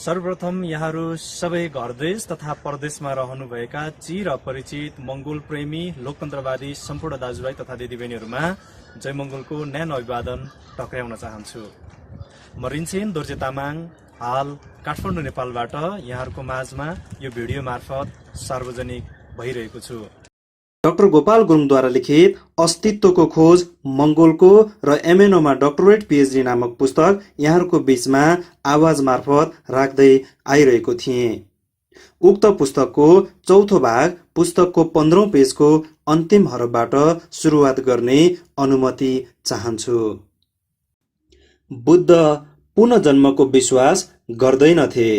सर्वप्रथम यहाँहरू सबै घरदेश तथा परदेशमा रहनुभएका चिर अपरिचित मंगोल प्रेमी लोकतन्त्रवादी सम्पूर्ण दाजुभाइ तथा दिदीबहिनीहरूमा जय मंगोलको न्यानो अभिवादन टक्राउन चाहन्छु। म रिन्छेन दोर्जे तामाङ हाल काठमाडौँ नेपालबाट यहाँहरूको माझमा यो भिडियो मार्फत सार्वजनिक भइरहेको छु। डाक्टर गोपाल गुरुङद्वारा लिखित अस्तित्वको खोज मंगोलको र एमएनओमा डक्टरेट पीएचडी नामक पुस्तक यहाँहरूको बीचमा आवाज मार्फत राख्दै आइरहेको थिएँ। उक्त पुस्तकको चौथो भाग पुस्तकको 15औं पेजको अन्तिम हरफबाट सुरुवात गर्ने अनुमति चाहन्छु। बुद्ध पुनर्जन्मको विश्वास गर्दैनथे।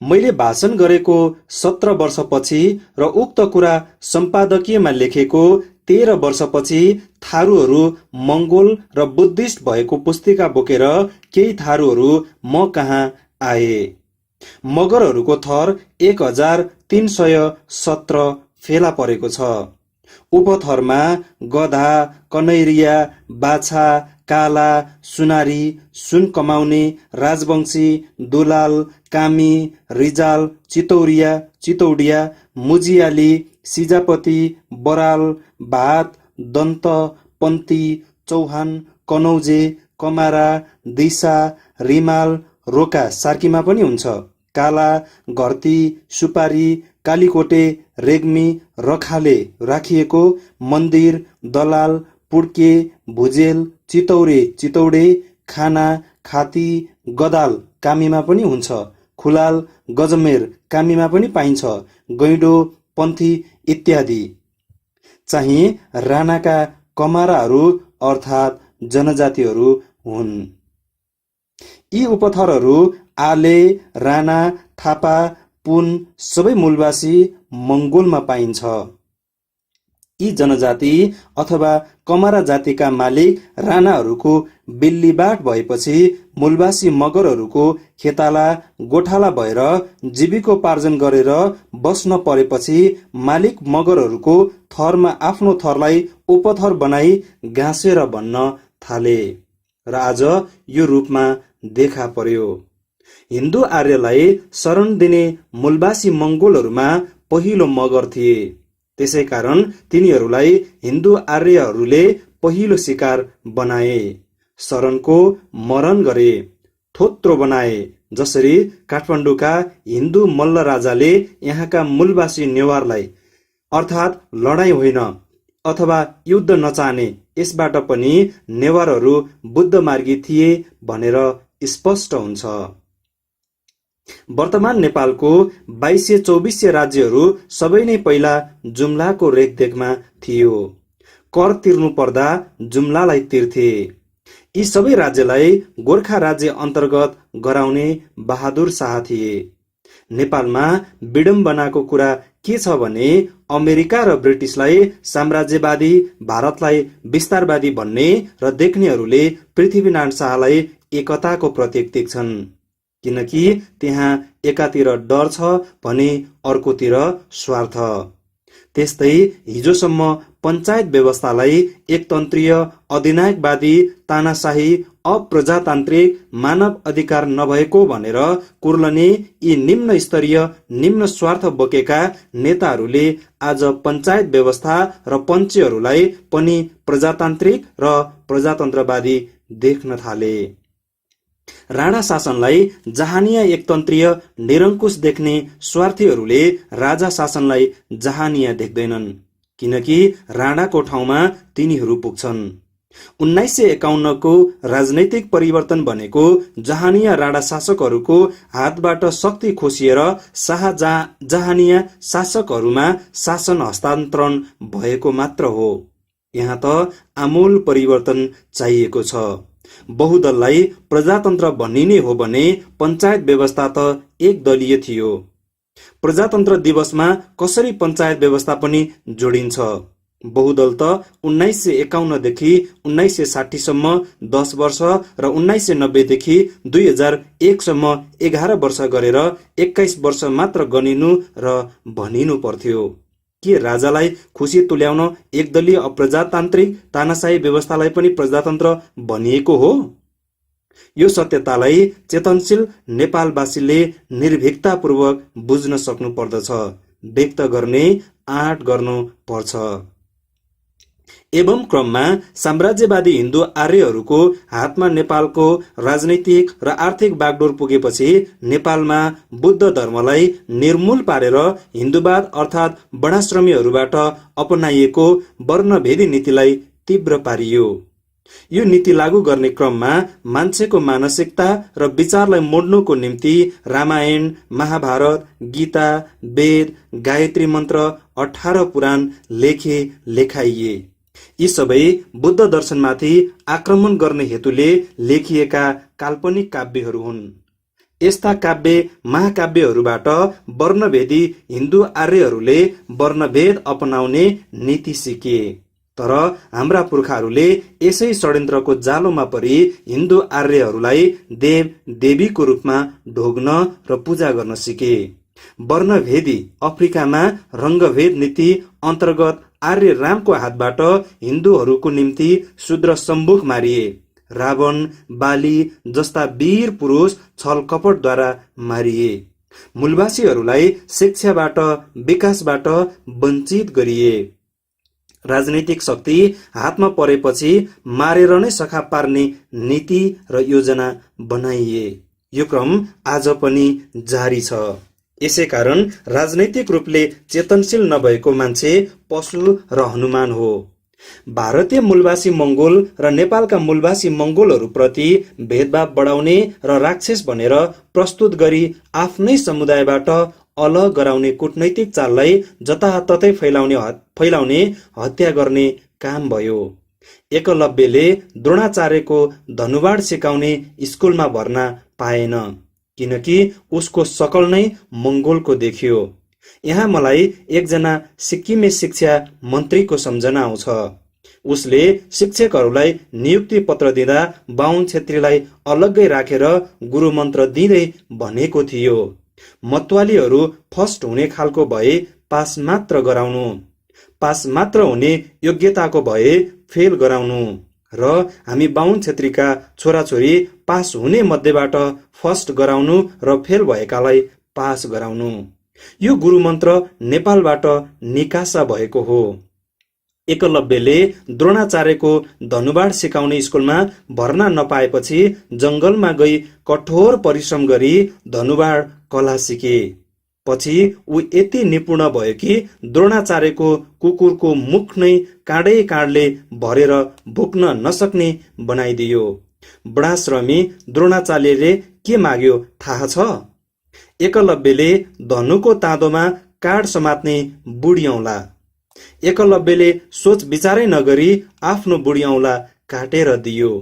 मैले भाषण गरेको 17 वर्षपछि र उक्त कुरा सम्पादकीयमा लेखेको 13 वर्षपछि थारूहरू मंगोल र बुद्धिस्ट भएको पुस्तिका बोकेर केही थारूहरू म कहाँ आए। मगरहरूको थर 1317 फेला परेको छ। उपथरमा गधा, कनैरिया, बाछा, काला, सुनारी, सुन कमाउने, राजवंशी, दुलाल, कामी, रिजाल, चितौरिया, चितौडिया, मुजियाली, सिजापति, बराल, भात, दन्त, पन्ती, चौहान, कनौजे, कमारा, दिसा, रिमाल, रोका सार्कीमा पनि हुन्छ, काला, घर्ती, सुपारी, कालीकोटे, रेग्मी, रखाले राखिएको, मन्दिर, दलाल, पुड्के, भुजेल, चितौरे, चितौडे, खाना, खाती, गदाल कामीमा पनि हुन्छ, खुलाल, गजमेर कामीमा पनि पाइन्छ, गैडो, पन्थी इत्यादि चाहिँ राणाका कमाराहरू अर्थात् जनजातिहरू हुन्। यी उपथरहरू आले, राणा, थापा, पुन सबै मूलवासी मंगोलमा पाइन्छ। यी जनजाति अथवा कमारा जातिका मालिक राणाहरूको बिल्लीबाट भएपछि मूलवासी मगरहरूको खेताला गोठाला भएर जीविकोपार्जन गरेर बस्न परेपछि मालिक मगरहरूको थरमा आफ्नो थरलाई उपथर बनाई गाँसेर भन्न थाले र आज यो रूपमा देखा पर्यो। हिन्दू आर्यलाई शरण दिने मूलवासी मंगोलहरूमा पहिलो मगर थिए। त्यसै कारण तिनीहरूलाई हिन्दू आर्यहरूले पहिलो शिकार बनाए, शरणको मरण गरे, थोत्रो बनाए। जसरी काठमाडौँका हिन्दू मल्ल राजाले यहाँका मूलवासी नेवारलाई अर्थात् लडाईँ होइन अथवा युद्ध नचाहने यसबाट पनि नेवारहरू बुद्धमार्गी थिए भनेर स्पष्ट हुन्छ। वर्तमान नेपालको 2224 राज्यहरू सबै नै पहिला जुम्लाको रेखदेखमा थियो। कर तिर्नु पर्दा जुम्लालाई तिर्थे। यी सबै राज्यलाई गोर्खा राज्य अन्तर्गत गराउने बहादुर शाह थिए। नेपालमा विडम्बनाको कुरा के छ भने अमेरिका र ब्रिटिसलाई साम्राज्यवादी, भारतलाई विस्तारवादी भन्ने र देख्नेहरूले पृथ्वीनारायण शाहलाई एकताको प्रतीक देख्छन्, किनकि त्यहाँ एकातिर डर छ भने अर्कोतिर स्वार्थ। त्यस्तै हिजोसम्म पञ्चायत व्यवस्थालाई एकतन्त्रीय, अधिनायकवादी, तानाशाही, अप्रजातान्त्रिक, मानव अधिकार नभएको भनेर कुर्लने यी निम्न स्तरीय, निम्न स्वार्थ बोकेका नेताहरूले आज पञ्चायत व्यवस्था र पञ्चहरूलाई पनि प्रजातान्त्रिक र प्रजातन्त्रवादी देख्न थाले। राणा शासनलाई जहानिया, एकतन्त्रीय, निरङ्कुश देख्ने स्वार्थीहरूले राजा शासनलाई जहानिया देख्दैनन्, किनकि राणाको ठाउँमा तिनीहरू पुग्छन्। 1951 को राजनैतिक परिवर्तन भनेको जहानिया राणा शासकहरूको हातबाट शक्ति खोसिएर जहानिया शासकहरूमा शासन हस्तान्तरण भएको मात्र हो। यहाँ त आमूल परिवर्तन चाहिएको छ। बहुदललाई प्रजातन्त्र भनिने हो भने पञ्चायत व्यवस्था त एक दलीय थियो। प्रजातन्त्र दिवसमा कसरी पञ्चायत व्यवस्था पनि जोडिन्छ? बहुदल त 1951 देखि 1960 सम्म 10 वर्ष र 1990 देखि 2001 सम्म 11 वर्ष गरेर 21 वर्ष मात्र गनिनु र भनिनु पर्थ्यो। के राजालाई खुसी तुल्याउन एकदलीय अप्रजातान्त्रिक तानाशाही व्यवस्थालाई पनि प्रजातन्त्र भनिएको हो? यो सत्यतालाई चेतनशील नेपालवासीले निर्भीकतापूर्वक बुझ्न सक्नु पर्दछ, व्यक्त गर्ने आँट गर्नु पर्छ। एवं क्रममा साम्राज्यवादी हिन्दू आर्यहरूको हातमा नेपालको राजनैतिक र आर्थिक बागडोर पुगेपछि नेपालमा बुद्ध धर्मलाई निर्मूल पारेर हिन्दूवाद अर्थात् वर्णाश्रमीहरूबाट अपनाइएको वर्णभेदी नीतिलाई तीव्र पारियो। यो नीति लागू गर्ने क्रममा मान्छेको मानसिकता र विचारलाई मोड्नुको निम्ति रामायण, महाभारत, गीता, वेद, गायत्री मन्त्र, 18 पुराण लेखाइए। यी सबै बुद्ध दर्शनमाथि आक्रमण गर्ने हेतुले लेखिएका काल्पनिक काव्यहरू हुन्। यस्ता काव्य महाकाव्यहरूबाट वर्णभेदी हिन्दू आर्यहरूले वर्णभेद अपनाउने नीति सिके। तर हाम्रा पुर्खाहरूले यसै षड्यन्त्रको जालोमा परि हिन्दू आर्यहरूलाई देव देवीको रूपमा ढोग्न र पूजा गर्न सिके। वर्णभेदी अफ्रिकामा रङ्गभेद नीति अन्तर्गत आर्य रामको हातबाट हिन्दूहरूको निम्ति शूद्र सम्मुख मारिए। रावण, बाली जस्ता वीर पुरुष छल कपटद्वारा मारिए। मूलवासीहरूलाई शिक्षाबाट विकासबाट वञ्चित गरिए। राजनैतिक शक्ति हातमा परेपछि मारेर नै सखा पार्ने नीति र योजना बनाइए। यो क्रम आज पनि जारी छ। यसै कारण राजनैतिक रूपले चेतनशील नभएको मान्छे पशु र हनुमान हो। भारतीय मूलवासी मंगोल र नेपालका मूलवासी मंगोलहरूप्रति भेदभाव बढाउने र राक्षस भनेर प्रस्तुत गरी आफ्नै समुदायबाट अलग गराउने कूटनैतिक चाललाई जताततै फैलाउने हत्या गर्ने काम भयो। एकलव्यले द्रोणाचार्यको धनुवाड सिकाउने स्कुलमा भर्ना पाएन, किनकि उसको सकल नै मंगोलको देखियो। यहाँ मलाई एकजना सिक्किमे शिक्षा मन्त्रीको सम्झना आउँछ। उसले शिक्षकहरूलाई नियुक्ति पत्र दिँदा बाहुन छेत्रीलाई अलग्गै राखेर गुरु मन्त्र दिँदै भनेको थियो, मतवालीहरू फर्स्ट हुने खालको भए पास मात्र गराउनु, पास मात्र हुने योग्यताको भए फेल गराउनु र हामी बाहुन छेत्रीका छोराछोरी पास हुने मध्येबाट फर्स्ट गराउनु र फेल भएकालाई पास गराउनु। यो गुरु मन्त्र नेपालबाट निकासा भएको हो। एकलव्यले द्रोणाचार्यको धनुवाड सिकाउने स्कुलमा भर्ना नपाएपछि जंगलमा गई कठोर परिश्रम गरी धनुवाड कला सिके। पछि ऊ यति निपुण भयो कि द्रोणाचार्यको कुकुरको मुख नै काँडले भरेर भुक्न नसक्ने बनाइदियो। वर्णाश्रमी द्रोणाचार्यले के माग्यो थाहा छ? एकलव्यले धनुको ताँदोमा काड समात्ने बुढी औँला। एकलव्यले सोच विचारै नगरी आफ्नो बुढी औँला काटेर दियो।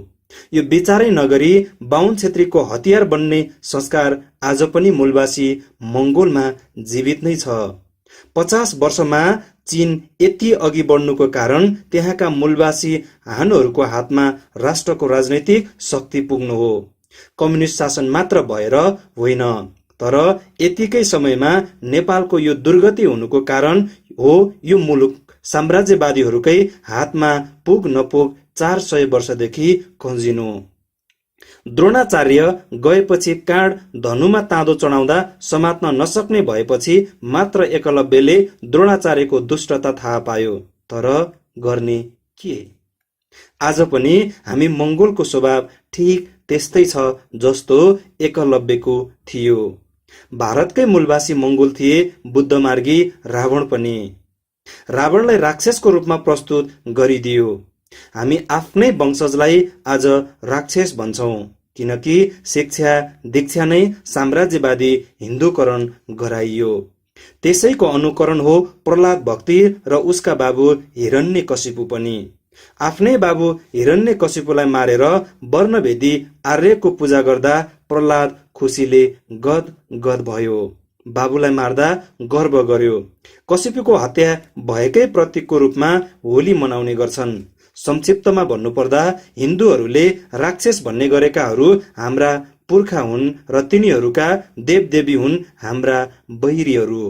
यो विचारै नगरी बाहुन छेत्रीको हतियार बन्ने संस्कार आज पनि मूलवासी मंगोलमा जीवित नै छ। 50 वर्षमा चीन यति अघि बढ्नुको कारण त्यहाँका मूलवासी हानहरूको हातमा राष्ट्रको राजनैतिक शक्ति पुग्नु हो। कम्युनिस्ट शासन मात्र भएर होइन, तर यतिकै समयमा नेपालको यो दुर्गति हुनुको कारण हो यो मुलुक साम्राज्यवादीहरूकै हातमा पुग नपुग 400 वर्षदेखि खन्जिनु। द्रोणाचार्य गएपछि काँड धनुमा ताँदो चढाउँदा समात्न नसक्ने भएपछि मात्र एकलव्यले द्रोणाचार्यको दुष्टता थाहा पायो। तर गर्ने के? आज पनि हामी मंगोलको स्वभाव ठीक त्यस्तै छ जस्तो एकलव्यको थियो। भारतकै मूलवासी मंगोल थिए बुद्धमार्गी रावण पनि। रावणलाई राक्षसको रूपमा प्रस्तुत गरिदियो। हामी आफ्नै वंशजलाई आज राक्षस भन्छौं, किनकि शिक्षा दीक्षा नै साम्राज्यवादी हिन्दूकरण गराइयो। त्यसैको अनुकरण हो प्रहलाद भक्ति र उसका बाबु हिरण्यकशिपु पनि। आफ्नै बाबु हिरण्यकशिपुलाई मारेर वर्णभेदी आर्यको पूजा गर्दा प्रहलाद खुसीले गदगद भयो। बाबुलाई मार्दा गर्व गर्यो। कशिपुको हत्या भएकै प्रतीकको रूपमा होली मनाउने गर्छन्। संक्षिप्तमा भन्नुपर्दा हिन्दूहरूले राक्षस भन्ने गरेकाहरू हाम्रा पुर्खा हुन् र तिनीहरूका देवदेवी हुन् हाम्रा बैरीहरू।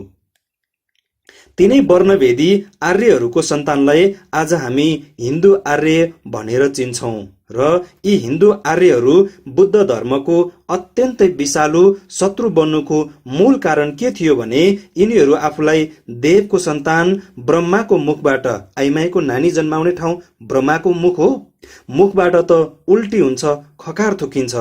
तिनै वर्णभेदी आर्यहरूको सन्तानलाई आज हामी हिन्दू आर्य भनेर चिन्छौं। र यी हिन्दू आर्यहरू बुद्ध धर्मको अत्यन्तै विषालु शत्रु बन्नुको मूल कारण के थियो भने यिनीहरू आफूलाई देवको सन्तान ब्रह्माको मुखबाट, आइमाईको नानी जन्माउने ठाउँ ब्रह्माको मुख हो, मुखबाट त उल्टी हुन्छ, खकार थुकिन्छ,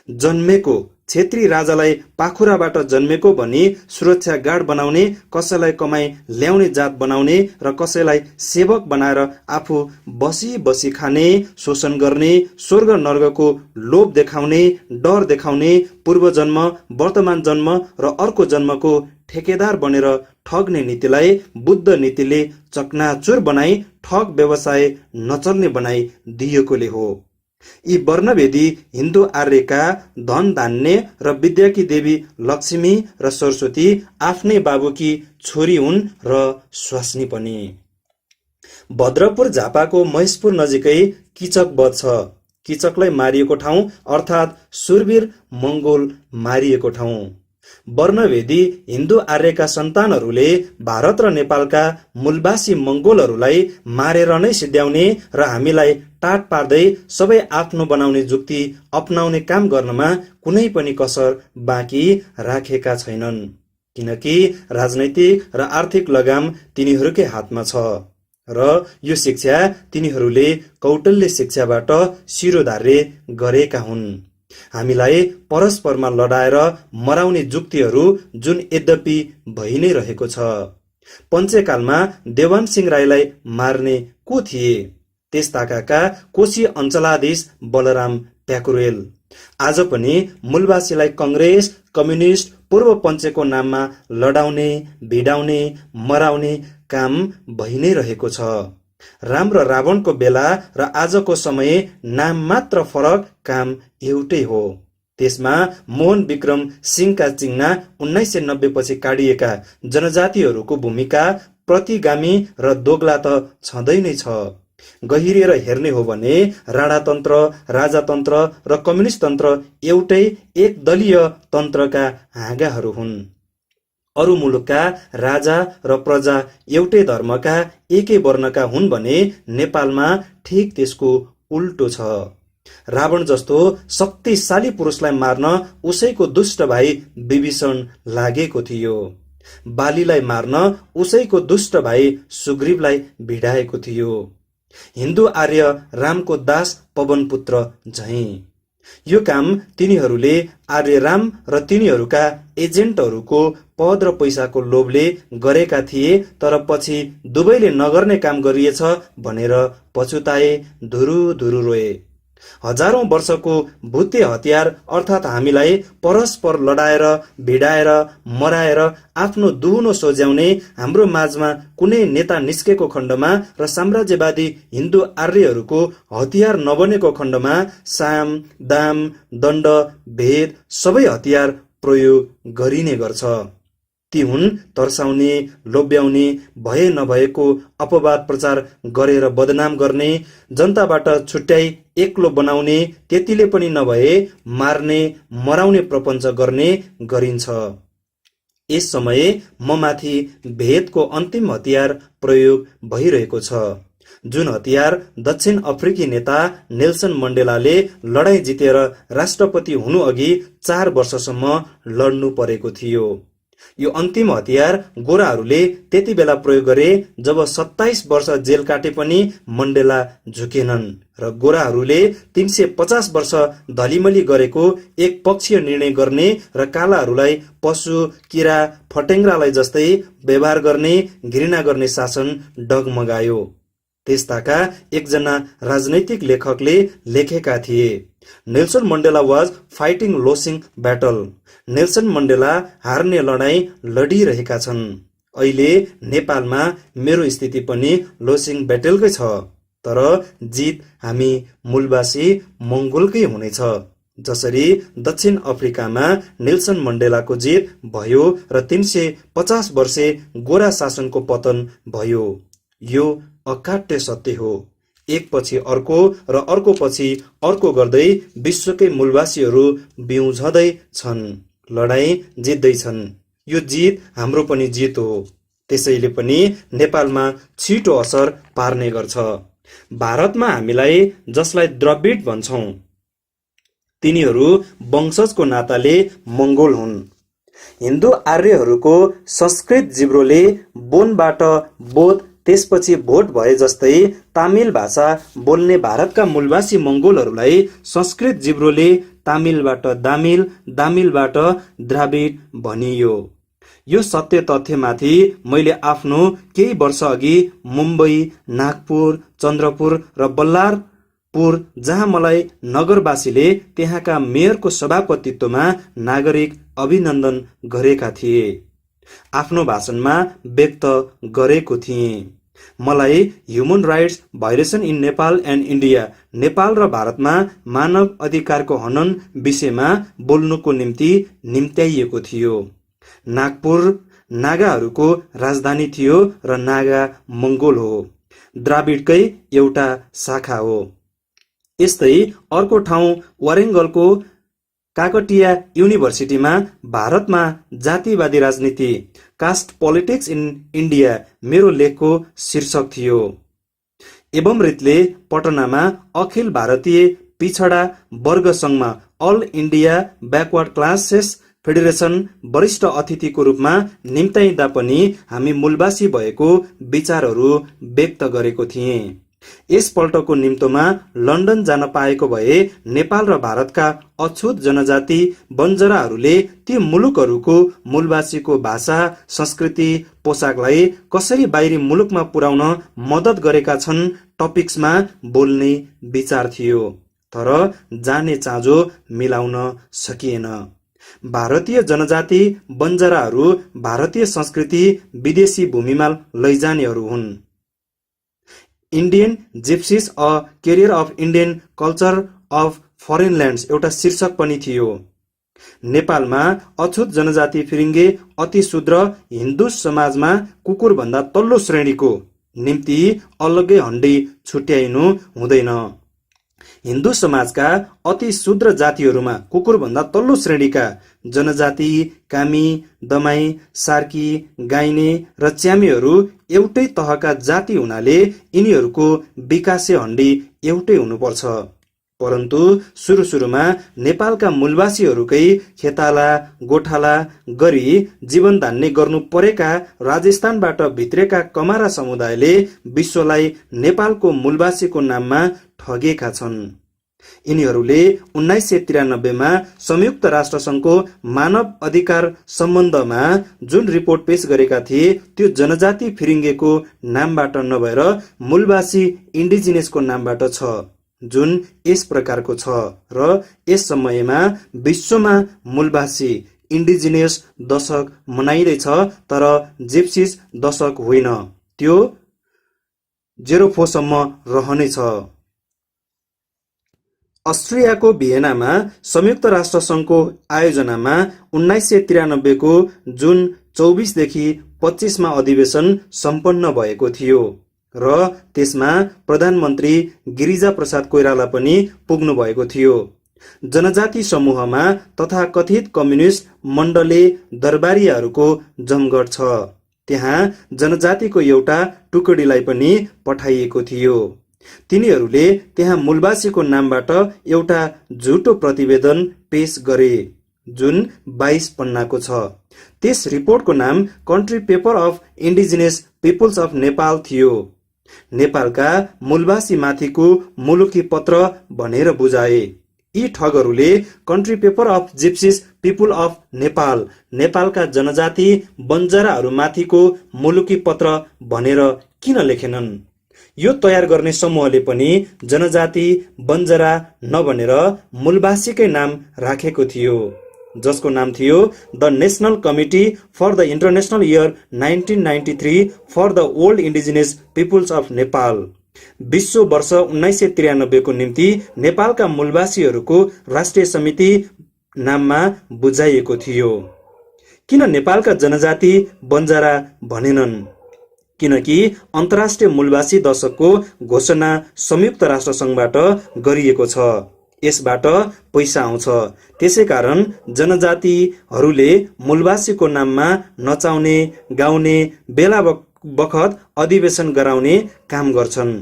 जन्मेको क्षेत्री राजालाई पाखुराबाट जन्मेको भनी सुरक्षा गार्ड बनाउने, कसैलाई कमाई ल्याउने जात बनाउने र कसैलाई सेवक बनाएर आफू बसी बसी खाने, शोषण गर्ने, स्वर्ग नर्गको लोभ देखाउने, डर देखाउने, पूर्व जन्म, वर्तमान जन्म र अर्को जन्मको ठेकेदार बनेर ठग्ने नीतिलाई बुद्ध नीतिले चकनाचुर बनाई ठग व्यवसाय नचल्ने बनाई दिएकोले हो। यी वर्णभेदी हिन्दू आर्यका धन धान्य र विद्याकी देवी लक्ष्मी र सरस्वती आफ्नै बाबुकी छोरी हुन् र स्वास्नी पनि। भद्रपुर झापाको महेशपुर नजिकै किचक बध छ। किचकलाई मारिएको ठाउँ अर्थात् सुरवीर मंगोल मारिएको ठाउँ। वर्णभेदी हिन्दू आर्यका सन्तानहरूले भारत र नेपालका मूलवासी मंगोलहरूलाई मारेर नै सिद्ध्याउने र हामीलाई टाट पार्दै सबै आफ्नो बनाउने जुक्ति अपनाउने काम गर्नमा कुनै पनि कसर बाँकी राखेका छैनन्, किनकि राजनैतिक र आर्थिक लगाम तिनीहरूकै हातमा छ र यो शिक्षा तिनीहरूले कौटल्य शिक्षाबाट शिरोधार्य गरेका हुन्। हामीलाई परस्परमा लडाएर मराउने जुक्तिहरू जुन यद्यपि भइ नै रहेको छ। पञ्चेकालमा देवान सिंह राईलाई मार्ने को थिए? त्यस ताकाका कोशी अञ्चलाधीश बलराम प्याकुरेल। आज पनि मूलवासीलाई कंग्रेस, कम्युनिस्ट, पूर्व पञ्चेको नाममा लडाउने, भिडाउने, मराउने काम भइ नै रहेको छ। राम र रावणको बेला र आजको समय नाम मात्र फरक, काम एउटै हो। त्यसमा मोहन विक्रम सिंहका चिङ्ना 1990 पछि काटिएका जनजातिहरूको भूमिका प्रतिगामी र दोग्ला त छँदै नै छ। गहिरिएर हेर्ने हो भने राणातन्त्र, राजातन्त्र र कम्युनिस्ट तन्त्र एउटै एक दलीय तन्त्रका हाँगाहरू हुन्। अरू मुलुकका राजा र प्रजा एउटै धर्मका, एकै वर्णका हुन् भने नेपालमा ठिक त्यसको उल्टो छ। रावण जस्तो शक्तिशाली पुरुषलाई मार्न उसैको दुष्ट भाइ विभीषण लागेको थियो। बालीलाई मार्न उसैको दुष्ट भाइ सुग्रीवलाई भिडाएको थियो। हिन्दू आर्य रामको दास पवनपुत्र झैं। यो काम तिनीहरूले आर्य राम र तिनीहरूका एजेन्टहरूको पद र पैसाको लोभले गरेका थिए, तर पछि दुवैले नगर्ने काम गरिएछ भनेर पछुताए, धुरु धुरु रोए। हजारौं वर्षको भुते हतियार अर्थात् हामीलाई परस्पर लडाएर, भिडाएर, मराएर आफ्नो दुहुनो सोझ्याउने हाम्रो माझमा कुनै नेता निस्केको खण्डमा र साम्राज्यवादी हिन्दू आर्यहरूको हतियार नबनेको खण्डमा साम, दाम, दण्ड, भेद सबै हतियार प्रयोग गरिने गर्छ। ती हुन् तर्साउने, लोभ्याउने, भए नभएको अपवाद प्रचार गरेर बदनाम गर्ने, जनताबाट छुट्याई एक्लो बनाउने, त्यतिले पनि नभए मार्ने, मराउने प्रपञ्च गर्ने गरिन्छ। यस समय ममाथि भेदको अन्तिम हतियार प्रयोग भइरहेको छ, जुन हतियार दक्षिण अफ्रिकी नेता नेल्सन मण्डेलाले लडाईँ जितेर राष्ट्रपति हुनु अघि 4 वर्षसम्म लड्नु परेको थियो। यो अन्तिम हतियार गोराहरूले त्यति बेला प्रयोग गरे जब 27 वर्ष जेल काटे पनि मण्डेला झुकेनन् र गोराहरूले 350 वर्ष धलिमली गरेको एक पक्षीय निर्णय गर्ने र कालाहरूलाई पशु, किरा, फटेङ्ग्रालाई जस्तै व्यवहार गर्ने, घृणा गर्ने शासन डगमगायो। त्यस्ताका एकजना राजनैतिक लेखकले लेखेका थिए, Nelson Mandela was fighting losing battle. Nelson Mandela हार्ने लडाईँ लडिरहेका छन्। अहिले नेपालमा मेरो स्थिति पनि लोसिङ ब्याटलकै छ, तर जित हामी मूलवासी मंगोलकै हुनेछ। जसरी दक्षिण अफ्रिकामा नेल्सन मण्डेलाको जित भयो र 350 वर्षे गोरा शासनको पतन भयो। यो अकाट्य सत्य हो। एक पछि अर्को र अर्को पछि अर्को गर्दै विश्वकै मूलवासीहरू बिउझँदै छन्, लडाईँ जित्दैछन्। यो जित हाम्रो पनि जित हो। त्यसैले पनि नेपालमा छिटो असर पार्ने गर्छ। भारतमा हामीलाई जसलाई द्रविड भन्छौं तिनीहरू वंशजको नाताले मंगोल हुन्। हिन्दू आर्यहरूको संस्कृत जिब्रोले बोनबाट बोध त्यसपछि भोट भए जस्तै तामिल भाषा बोल्ने भारतका मूलवासी मंगोलहरूलाई संस्कृत जिब्रोले तामिलबाट दामिल, दामिलबाट द्राविड भनियो। यो सत्य तथ्यमाथि मैले आफ्नो केही वर्ष अघि मुम्बई, नागपुर, चन्द्रपुर र बल्लारपुर, जहाँ मलाई नगरवासीले त्यहाँका मेयरको सभापतित्वमा नागरिक अभिनन्दन गरेका थिए, आफ्नो भाषणमा व्यक्त गरेको थिएँ। मलाई human rights violation in Nepal and India, Nepal र भारतमा मानव अधिकारको हनन विषयमा बोल्नुको निम्ति निम्त्याइएको थियो। नागपुर नागाहरूको राजधानी थियो र नागा मंगोल हो, द्राविडकै एउटा शाखा हो। यस्तै अर्को ठाउँ वारेङ्गलको काकटिया युनिभर्सिटीमा भारतमा जातिवादी राजनीति, कास्ट पोलिटिक्स इन इन्डिया मेरो लेखको शीर्षक थियो। एवं रीतले पटनामा अखिल भारतीय पिछडा वर्ग संघमा All India Backward Classes Federation वरिष्ठ अतिथिको रूपमा निम्ताइँदा पनि हामी मूलवासी भएको विचारहरू व्यक्त गरेको थिएँ। यसपल्टको निम्तोमा लन्डन जान पाएको भए नेपाल र भारतका अछुत जनजाति बन्जराहरूले ती मुलुकहरूको मूलवासीको भाषा, संस्कृति, पोसाकलाई कसरी बाहिरी मुलुकमा पुर्याउन मद्दत गरेका छन् टपिक्समा बोल्ने विचार थियो, तर जाने चाँजो मिलाउन सकिएन। भारतीय जनजाति बन्जराहरू भारतीय संस्कृति विदेशी भूमिमा लैजानेहरू हुन्। Indian gypsies a carrier of Indian culture of foreign lands एउटा शीर्षक पनि थियो। नेपालमा अछुत जनजाति फिरिङ्गे अति शूद्र हिन्दू समाजमा कुकुरभन्दा तल्लो श्रेणीको निम्ति अलग्गै हण्डी छुट्याइनु हुँदैन। हिन्दू समाजका अति शूद्र जातिहरूमा कुकुरभन्दा तल्लो श्रेणीका जनजाति कामी, दमाई, सार्की, गाइने र च्यामीहरू एउटै तहका जाति हुनाले यिनीहरूको विकासे हण्डी एउटै हुनुपर्छ। परन्तु सुरुमा नेपालका मूलवासीहरूकै खेताला गोठाला गरी जीवन धान्ने गर्नु परेका राजस्थानबाट भित्रेका कमारा समुदायले विश्वलाई नेपालको मूलवासीको नाममा ठगेका छन्। यिनीहरूले 1993 संयुक्त राष्ट्र संघको मानव अधिकार सम्बन्धमा जुन रिपोर्ट पेश गरेका थिए त्यो जनजाति फिरिङ्गेको नामबाट नभएर मूलवासी इन्डिजिनियसको नामबाट छ, जुन यस प्रकारको छ र यस समयमा विश्वमा मूलवासी इन्डिजिनियस दशक मनाइँदैछ, तर जिप्सिस दशक होइन, त्यो 04 सम्म रहनेछ। अस्ट्रियाको भियनामा संयुक्त राष्ट्र संघको आयोजनामा 1993 को जुन 24 देखि 25 मा अधिवेशन सम्पन्न भएको थियो र त्यसमा प्रधानमन्त्री गिरिजा प्रसाद कोइराला पनि पुग्नु भएको थियो। जनजाति समूहमा तथा कथित कम्युनिस्ट मण्डले दरबारीहरूको जमघट छ। त्यहाँ जनजातिको एउटा टुकडीलाई पनि पठाइएको थियो। तिनीहरूले त्यहाँ मूलवासीको नामबाट एउटा झुटो प्रतिवेदन पेश गरे, जुन 22 पन्नाको छ। त्यस रिपोर्टको नाम country paper of indigenous peoples of Nepal थियो। नेपालका मूलवासी माथिको मुलुकी पत्र भनेर बुझाए। यी ठगहरूले country paper of gypsies people of Nepal, नेपालका जनजाति बन्जराहरू माथिको मुलुकी पत्र भनेर किन लेखेनन्? यो तयार गर्ने समूहले पनि जनजाति बन्जरा नभनेर मूलवासीकै नाम राखेको थियो, जसको नाम थियो the national committee for the international year 1993 for the old indigenous peoples of Nepal. विश्व वर्ष 1993 को निम्ति नेपालका मूलवासीहरूको राष्ट्रिय समिति नाममा बुझाइएको थियो। किन नेपालका जनजाति बन्जारा भनेनन्? किनकि अन्तर्राष्ट्रिय मूलवासी दशकको घोषणा संयुक्त राष्ट्र संघबाट गरिएको छ। यसबाट पैसा आउँछ। त्यसैकारण जनजातिहरूले मूलवासीको नाममा नचाउने, गाउने, बेला बखत अधिवेशन गराउने काम गर्छन्।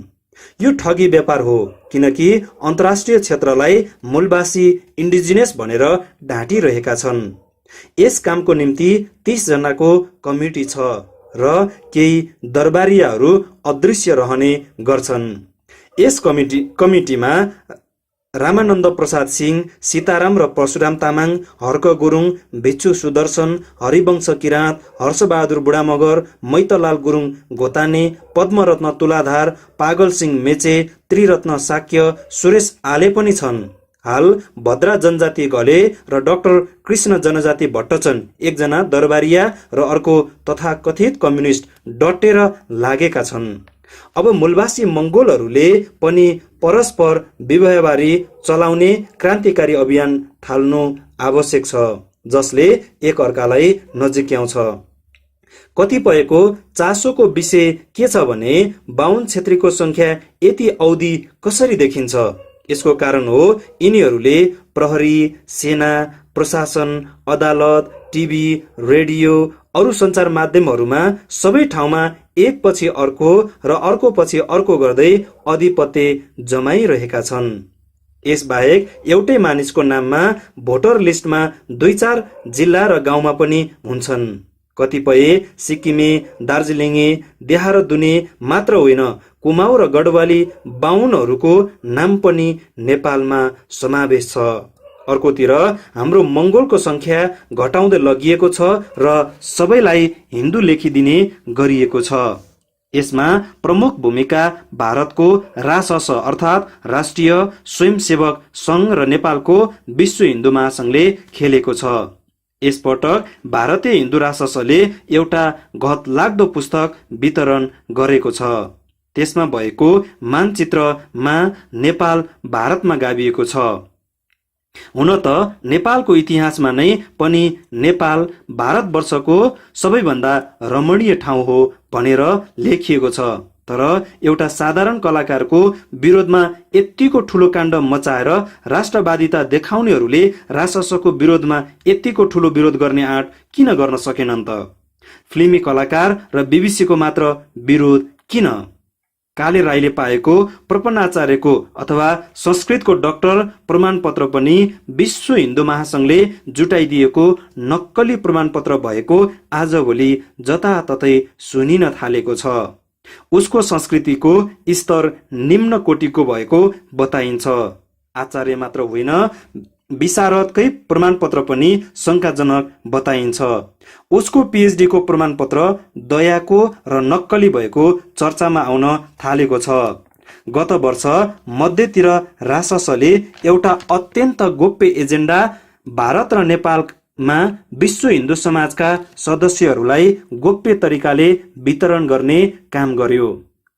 यो ठगी व्यापार हो, किनकि अन्तर्राष्ट्रिय क्षेत्रलाई मूलवासी इन्डिजिनस भनेर ढाँटिरहेका छन्। यस कामको निम्ति 30 जनाको कमिटी छ र केही दरबारियाहरू अदृश्य रहने गर्छन्। यस कमिटीमा रामानन्द प्रसाद सिंह, सीताराम र परशुराम तामाङ, हर्क गुरुङ, भिक्षु सुदर्शन, हरिवंश किराँत, हर्षबहादुर बुढामगर, मैतलाल गुरुङ गोताने, पद्मरत्न तुलाधार, पागल सिंह मेचे, त्रिरत्न साक्य, सुरेश आले पनि छन्। हाल भद्रा जनजाति घले र डाक्टर कृष्ण जनजाति भट्टचन, एकजना दरबारिया र अर्को तथाकथित कम्युनिस्ट डटेर लागेका छन्। अब मूलवासी मंगोलहरूले पनि परस्पर विवाहबारी चलाउने क्रान्तिकारी अभियान थाल्नु आवश्यक छ, जसले एक अर्कालाई नजिक्याउँछ। कतिपयको चासोको विषय के छ भने बाहुन क्षेत्रीको संख्या यति औधी कसरी देखिन्छ? यसको कारण हो यिनीहरूले प्रहरी, सेना, प्रशासन, अदालत, टिभी, रेडियो, अरू सञ्चार माध्यमहरूमा सबै ठाउँमा एक पछि अर्को र अर्को पछि अर्को गर्दै आधिपत्य जमाइरहेका छन्। यसबाहेक एउटै मानिसको नाममा भोटर लिस्टमा 2-4 जिल्ला र गाउँमा पनि हुन्छन्। कतिपय सिक्किमे, दार्जिलिङे, देहारदुने मात्र होइन, कुमाउ र गढवाली बाहुनहरूको नाम पनि नेपालमा समावेश छ। अर्कोतिर हाम्रो मंगोलको संख्या घटाउँदै लगिएको छ र सबैलाई हिन्दू लेखिदिने गरिएको छ। यसमा प्रमुख भूमिका भारतको रासस अर्थात् राष्ट्रिय स्वयंसेवक संघ र नेपालको विश्व हिन्दू महासंघले खेलेको छ। यसपटक भारतीय हिन्दू राससले एउटा घतलाग्दो पुस्तक वितरण गरेको छ। त्यसमा भएको मानचित्रमा नेपाल भारतमा गाभिएको छ। हुन त नेपालको इतिहासमा नै पनि नेपाल भारतवर्षको सबैभन्दा रमणीय ठाउँ हो भनेर लेखिएको छ, तर एउटा साधारण कलाकारको विरोधमा यतिको ठुलो काण्ड मचाएर राष्ट्रवादिता देखाउनेहरूले राससको विरोधमा यतिको ठुलो विरोध गर्ने आँट किन गर्न सकेनन् त? फिल्मी कलाकार र बीबीसीको मात्र विरोध किन? काले राईले पाएको प्रपन्नाचार्यको अथवा संस्कृतको डक्टर प्रमाणपत्र पनि विश्व हिन्दू महासंघले जुटाइदिएको नक्कली प्रमाणपत्र भएको आजभोलि जताततै सुनिन थालेको छ। उसको संस्कृतिको स्तर निम्न कोटिको भएको बताइन्छ। आचार्य मात्र होइन, विशारदकै प्रमाणपत्र पनि शंकाजनक बताइन्छ। उसको पीएचडी को प्रमाणपत्र दयाको र नक्कली भएको चर्चामा आउन थालेको छ। गत वर्ष मध्यतिर राससले एउटा अत्यन्त गोप्य एजेन्डा भारत र नेपालमा विश्व हिन्दू समाजका सदस्यहरूलाई गोप्य तरिकाले वितरण गर्ने काम गर्यो।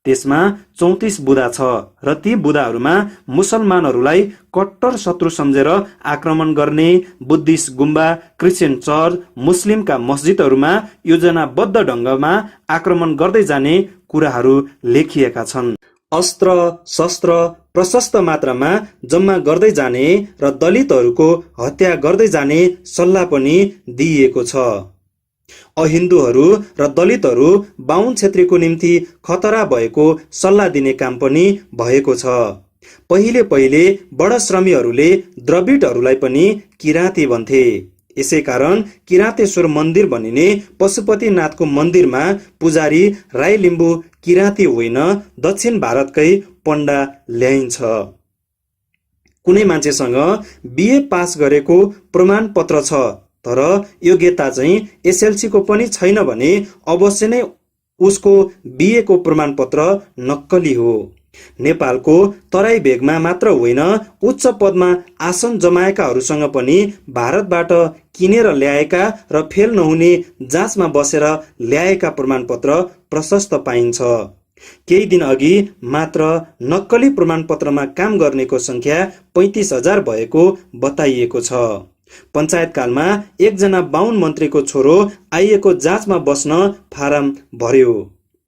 त्यसमा 34 बुदा छ र ती बुदाहरूमा मुसलमानहरूलाई कट्टर शत्रु सम्झेर आक्रमण गर्ने, बुद्धिस्ट गुम्बा, क्रिश्चियन चर्च, मुस्लिमका मस्जिदहरूमा योजनाबद्ध ढंगमा आक्रमण गर्दै जाने कुराहरू लेखिएका छन्। अस्त्र शस्त्र प्रशस्त मात्रामा जम्मा गर्दै जाने र दलितहरूको हत्या गर्दै जाने सल्लाह पनि दिइएको छ। अहिन्दूहरू र दलितहरू बाहुन क्षेत्रीको निम्ति खतरा भएको सल्लाह दिने काम पनि भएको छ। पहिले बडश्रमीहरूले द्रविडहरूलाई पनि किराँती भन्थे। यसै कारण किराँतेश्वर मन्दिर भनिने पशुपतिनाथको मन्दिरमा पुजारी राई लिम्बू किराँती होइन, दक्षिण भारतकै पण्डा ल्याइन्छ। कुनै मान्छेसँग बीए पास गरेको प्रमाणपत्र छ तर योग्यता चाहिँ एसएलसी को पनि छैन भने अवश्य नै उसको बीए को प्रमाणपत्र नक्कली हो। नेपालको तराई भेगमा मात्र होइन, उच्च पदमा आसन जमाएकाहरूसँग पनि भारतबाट किनेर ल्याएका र फेल नहुने जाँचमा बसेर ल्याएका प्रमाणपत्र प्रशस्त पाइन्छ। केही दिन अघि मात्र नक्कली प्रमाणपत्रमा काम गर्नेको संख्या 35,000 भएको बताइएको छ। पञ्चायतकालमा एकजना बाहुन मन्त्रीको छोरो आइएको जाँचमा बस्न फारम भर्यो।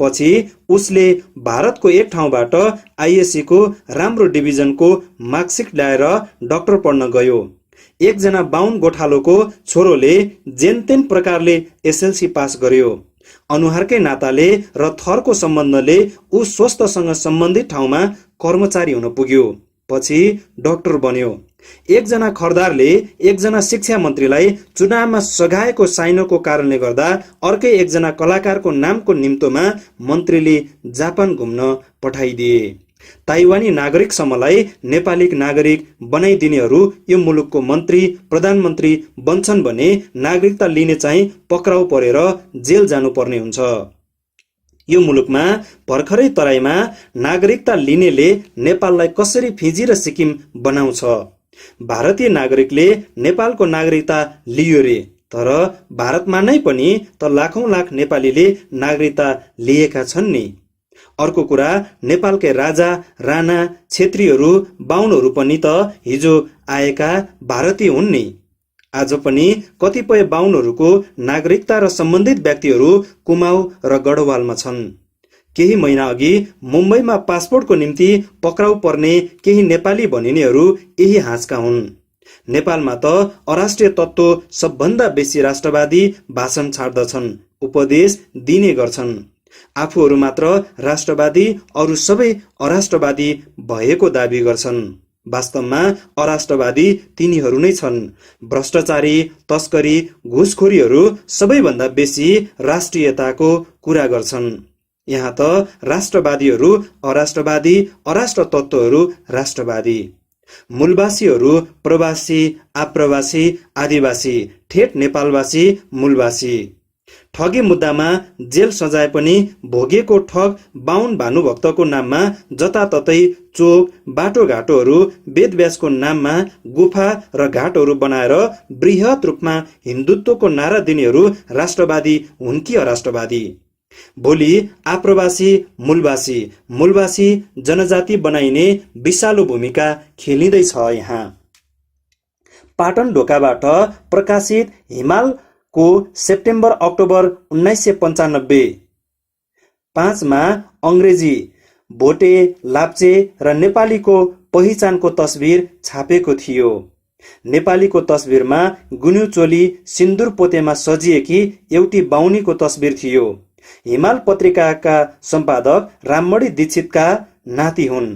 पछि उसले भारतको एक ठाउँबाट आइएससी को राम्रो डिभिजनको मार्कसिट ल्याएर डाक्टर पढ्न गयो। एकजना बाहुन गोठालोको छोरोले जेनतेन प्रकारले एसएलसी पास गर्यो। अनुहारकै नाताले र थरको सम्बन्धले ऊ स्वस्थसँग सम्बन्धित ठाउँमा कर्मचारी हुन पुग्यो। पछि डाक्टर बन्यो। एकजना खरदारले एकजना शिक्षा मन्त्रीलाई चुनावमा सघाएको साइनोको कारणले गर्दा अर्कै एकजना कलाकारको नामको निम्तोमा मन्त्रीले जापान घुम्न पठाइदिए। ताइवानी नागरिक समूहलाई नेपाली नागरिक बनाइदिनेहरू यो मुलुकको मन्त्री प्रधानमन्त्री बन्छन् भने नागरिकता लिने चाहिँ पक्राउ परेर जेल जानुपर्ने हुन्छ। यो मुलुकमा भर्खरै तराईमा नागरिकता लिनेले नेपाललाई कसरी फिजी र सिक्किम बनाउँछ। भारतीय नागरिकले नेपालको नागरिकता लियो रे, तर भारतमा नै पनि त लाखौं लाख नेपालीले नागरिकता लिएका छन् नि। अर्को कुरा, नेपालकै राजा राणा छेत्रीहरू बाहुनहरू पनि त हिजो आएका भारतीय हुन् नि। आज पनि कतिपय बाहुनहरूको नागरिकता र सम्बन्धित व्यक्तिहरू कुमाऊ र गढवालमा छन्। केही महिना अघि मुम्बईमा पासपोर्टको निम्ति पक्राउ पर्ने केही नेपाली भनिनेहरू यही हाँसका हुन्। नेपालमा त अराष्ट्रिय तत्त्व सबभन्दा बेसी राष्ट्रवादी भाषण छाड्दछन्, उपदेश दिने गर्छन्। आफूहरू मात्र राष्ट्रवादी, अरू सबै अराष्ट्रवादी भएको दाबी गर्छन्। वास्तवमा अराष्ट्रवादी तिनीहरू नै छन्। भ्रष्टाचारी, तस्करी, घुसखोरीहरू सबैभन्दा बेसी राष्ट्रियताको कुरा गर्छन्। यहाँ त राष्ट्रवादीहरू अराष्ट्रवादी, अराष्ट्र तत्त्वहरू राष्ट्रवादी। मूलवासीहरू प्रवासी, आप्रवासी, आदिवासी, ठेट नेपालवासी, मूलवासी। ठगी मुद्दामा जेल सजाय पनि भोगेको ठग बाहुन भानुभक्तको नाममा जताततै चोक, बाटोघाटोहरू वेदव्यासको नाममा गुफा र घाटहरू बनाएर बृहत रूपमा हिन्दुत्वको नारा दिनेहरू राष्ट्रवादी हुन् कि अराष्ट्रवादी? भोलि आप्रवासी, मूलवासी, मूलवासी जनजाति बनाइने विषालु भूमिका खेलिँदैछ। यहाँ पाटन ढोकाबाट प्रकाशित हिमालको सेप्टेम्बर अक्टोबर 1995 5मा अङ्ग्रेजी भोटे, लाप्चे र नेपालीको पहिचानको तस्बिर छापेको थियो। नेपालीको तस्बिरमा गुन्यू चोली सिन्दुर पोतेमा सजिएकी एउटी बाहुनीको तस्बिर थियो। हिमाल पत्रिकाका सम्पादक राममणि दीक्षितका नाति हुन्।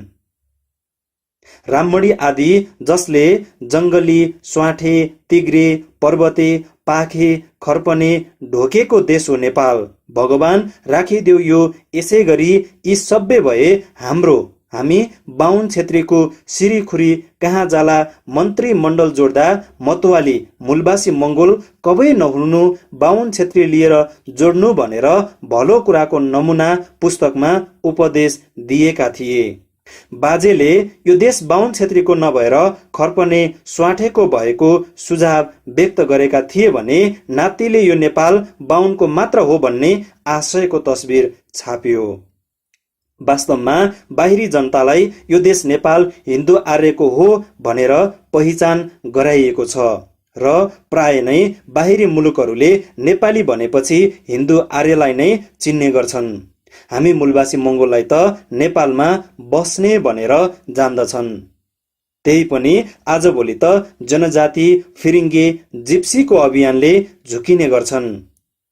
राममणि आदि, जसले जङ्गली, स्वाठे, तिग्रे, पर्वते, पाखे, खर्पने, ढोकेको देश हो नेपाल, भगवान राखिदेऊ यो यसै गरी यी सभ्य भए हामी बाहुन छेत्रीको सिरीखुरी कहाँ जाला, मन्त्री मण्डल जोड्दा मतवाली, मूलवासी मङ्गोल कबै नहुनु, बाहुन छेत्री लिएर जोड्नु भनेर भलो कुराको नमुना पुस्तकमा उपदेश दिएका थिए। बाजेले यो देश बाहुन छेत्रीको नभएर खर्पने, स्वाठेको भएको सुझाव व्यक्त गरेका थिए भने नातिले यो नेपाल बाहुनको मात्र हो भन्ने आशयको तस्बिर छापियो। वास्तवमा बाहिरी जनतालाई यो देश नेपाल हिन्दू आर्यको हो भनेर पहिचान गराइएको छ र प्राय नै बाहिरी मुलुकहरूले नेपाली भनेपछि हिन्दू आर्यलाई नै चिन्ने गर्छन्। हामी मूलवासी मङ्गोललाई त नेपालमा बस्ने भनेर जान्दछन्। त्यही पनि आजभोलि त जनजाति, फिरिङ्गे, जिप्सीको अभियानले झुकिने गर्छन्।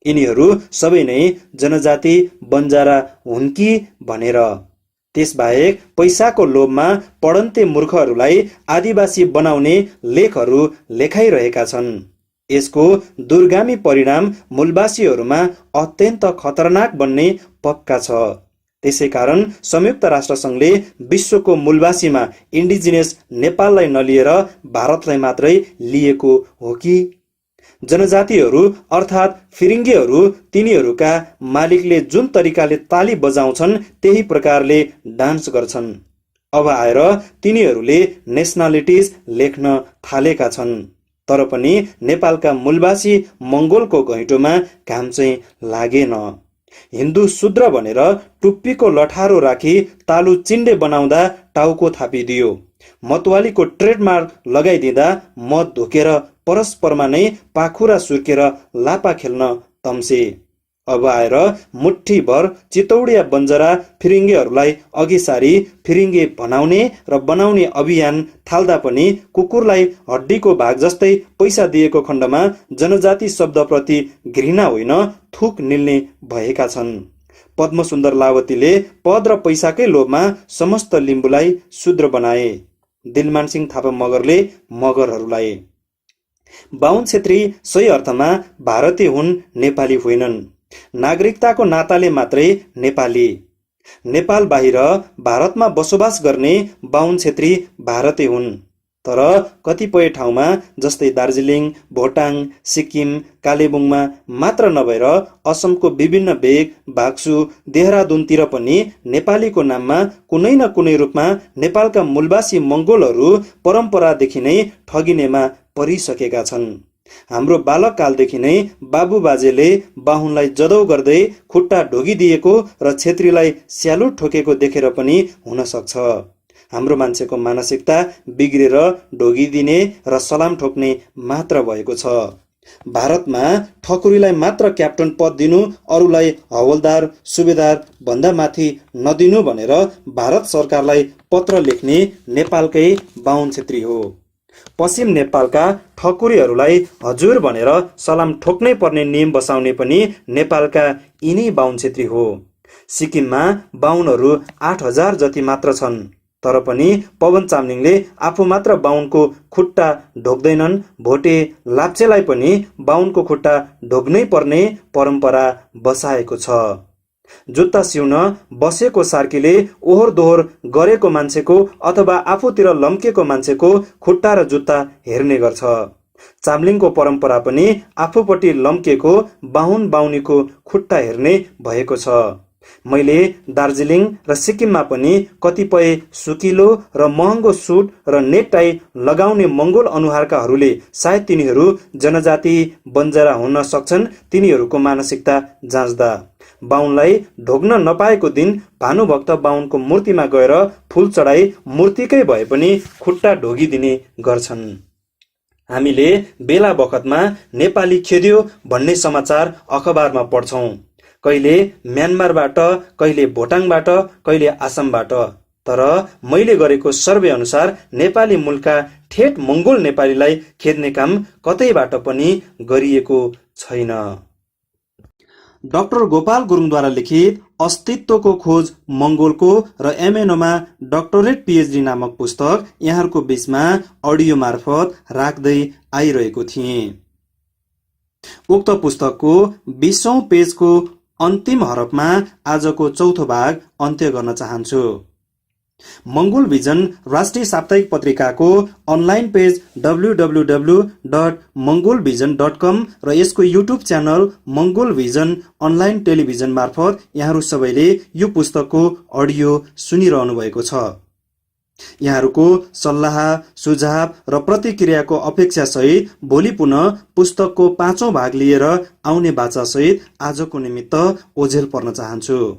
यिनीहरू सबै नै जनजाति बन्जारा हुन् कि भनेर। त्यसबाहेक पैसाको लोभमा पढन्ते मूर्खहरूलाई आदिवासी बनाउने लेखहरू लेखाइरहेका छन्। यसको दूरगामी परिणाम मूलवासीहरूमा अत्यन्त खतरनाक बन्ने पक्का छ। त्यसैकारण संयुक्त राष्ट्रसङ्घले विश्वको मूलवासीमा इन्डिजिनियस नेपाललाई नलिएर भारतलाई मात्रै लिएको हो कि? जनजातिहरू अर्थात् फिरिङ्गेहरू तिनीहरूका मालिकले जुन तरिकाले ताली बजाउँछन् त्यही प्रकारले डान्स गर्छन्। अब आएर तिनीहरूले नेसनालिटिज लेख्न थालेका छन्। तर पनि नेपालका मूलवासी मङ्गोलको घैँटोमा घाम चाहिँ लागेन। हिन्दू शूद्र भनेर टुप्पीको लठारो राखी तालु चिन्डे बनाउँदा टाउको थापिदियो। मतवालीको ट्रेडमार्क लगाइदिँदा मत धोकेर परस्परमा नै पाखुरा सुर्केर लापा खेल्न तम्से। अब आएर मुठ्ठीभर चितौडिया बन्जरा फिरिङ्गेहरूलाई अघि सारी फिरिङ्गे बनाउने र बनाउने अभियान थाल्दा पनि कुकुरलाई हड्डीको भाग जस्तै पैसा दिएको खण्डमा जनजाति शब्दप्रति घृणा होइन थुक निल्ने भएका छन्। पद्मसुन्दर लावतीले पद र पैसाकै लोभमा समस्त लिम्बूलाई शूद्र बनाए। दिलमान सिंह थापा मगरले मगरहरूलाई। बाहुन छेत्री सही अर्थमा भारतीय हुन्, नेपाली होइनन्। नागरिकताको नाताले मात्रै नेपाली। नेपाल बाहिर भारतमा बसोबास गर्ने बाहुन छेत्री भारतीय हुन्, तर कतिपय ठाउँमा जस्तै दार्जिलिङ, भोटाङ, सिक्किम, कालेबुङमा मात्र नभएर असमको विभिन्न भेग, बाक्सु, देहरादुनतिर पनि नेपालीको नाममा कुनै न कुनै रूपमा नेपालका मूलवासी मङ्गोलहरू परम्परादेखि नै ठगिनेमा परिसकेका छन्। हाम्रो बालककालदेखि नै बाबुबाजेले बाहुनलाई जदौ गर्दै खुट्टा ढोगिदिएको र छेत्रीलाई स्यालुट ठोकेको देखेर पनि हुन सक्छ। हाम्रो मान्छेको मानसिकता बिग्रेर ढोगिदिने र सलाम ठोक्ने मात्र भएको छ। भारतमा ठकुरीलाई मात्र क्याप्टन पद दिनु, अरूलाई हवलदार, सुबेदार भन्दा माथि नदिनु भनेर भारत सरकारलाई पत्र लेख्ने नेपालकै बाहुन छेत्री हो। पश्चिम नेपालका ठकुरीहरूलाई हजुर भनेर सलाम ठोक्नै पर्ने नियम बसाउने पनि नेपालका यिनै बाहुन छेत्री हो। सिक्किममा बाहुनहरू 8000 जति मात्र छन्, तर पनि पवन चामलिङले आफू मात्र बाहुनको खुट्टा ढोक्दैनन्। भोटे लाप्चेलाई पनि बाहुनको खुट्टा ढोक्नै पर्ने परम्परा बसाएको छ। जुत्ता सिउन बसेको सार्कीले ओहोर दोहोर गरेको मान्छेको अथवा आफूतिर लम्केको मान्छेको खुट्टा र जुत्ता हेर्ने गर्छ। चामलिङको परम्परा पनि आफूपट्टि लम्केको बाहुन बाहुनीको खुट्टा हेर्ने भएको छ। मैले दार्जिलिङ र सिक्किममा पनि कतिपय सुकिलो र महँगो सुट र नेट टाई लगाउने मङ्गोल अनुहारकाहरूले सायद तिनीहरू जनजाति बन्जरा हुन सक्छन्, तिनीहरूको मानसिकता जाँच्दा बाहुनलाई ढोग्न नपाएको दिन भानुभक्त बाहुनको मूर्तिमा गएर फूल चढाई मूर्तिकै भए पनि खुट्टा ढोगिदिने गर्छन्। हामीले बेला बखतमा नेपाली खेद्यो भन्ने समाचार अखबारमा पढ्छौँ। कहिले म्यानमारबाट, कहिले भोटाङबाट, कहिले आसामबाट। तर मैले गरेको सर्वे अनुसार नेपाली मूलका ठेट मङ्गोल नेपालीलाई खेद्ने काम कतैबाट पनि गरिएको छैन। डाक्टर गोपाल गुरुङद्वारा लिखित अस्तित्वको खोज मङ्गोलको र एमएनओमा डक्टरेट पिएचडी नामक पुस्तक यहाँहरूको बीचमा अडियो मार्फत राख्दै आइरहेको थिएँ। उक्त पुस्तकको 20औं पेजको अन्तिम हरफमा आजको चौथो भाग अन्त्य गर्न चाहन्छु। मङ्गोल भिजन राष्ट्रिय साप्ताहिक पत्रिकाको अनलाइन पेज www.mongolvision.com र यसको युट्युब च्यानल मङ्गोल भिजन अनलाइन टेलिभिजन मार्फत यहाँहरू सबैले यो पुस्तकको अडियो सुनिरहनु भएको छ। यहाँहरूको सल्लाह, सुझाव र प्रतिक्रियाको अपेक्षा सहित भोलि पुनः पुस्तकको 5औं भाग लिएर आउने बाचासहित आजको निमित्त ओझेल पर्न चाहन्छु।